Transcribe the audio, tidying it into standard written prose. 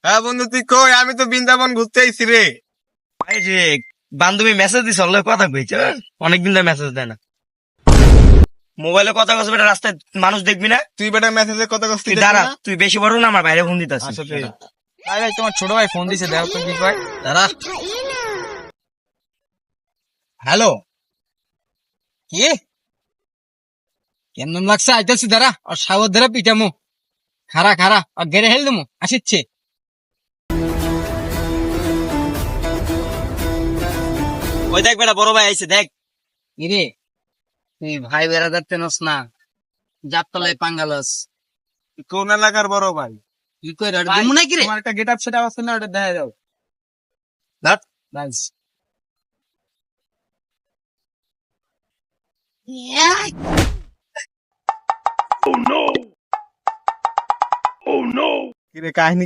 হ্যাঁ বন্ধু, তুই কই? আমি তো বৃন্দাবন ঘুরতে আইছি রে। এই যে বান্ধবী মেসেজ দিস অল্লে কথা কইছে, অনেকদিন ধরে মেসেজ দেয় না। মোবাইলে কথা কইছ বেটা, রাস্তায় মানুষ দেখবি না। তুই বেটা মেসেজের কথা কস, তুই দাঁড়া, তুই বেশি বড় না, আমার বাইরে ফোন দিতাছিস। আচ্ছা তুই আরে তোমার ছোট ভাই ফোন দিছে, দেখো তো কি কয়। দাঁড়া। হ্যালো, কি কেমন লাগছে? আইতাছি দাঁড়া, আর সাবর ধরে পিটামু। খারা খারা আর গেড়ে হেল দেবো, আসিচ্ছে। ওই দেখ বেটা, বড় ভাই আইছে দেখ। ইরে তুই ভাই বেড়াদার তেনস না, জাততলায় পাঙ্গালস। কোন এলাকার বড় ভাই? কি কই রে দিমু নাকি রে? তোমার একটা গেট আপ সেট আপ আছে না, ওটা দেখা যাও। দাঁড়। নাইস। কিরে কাহিনী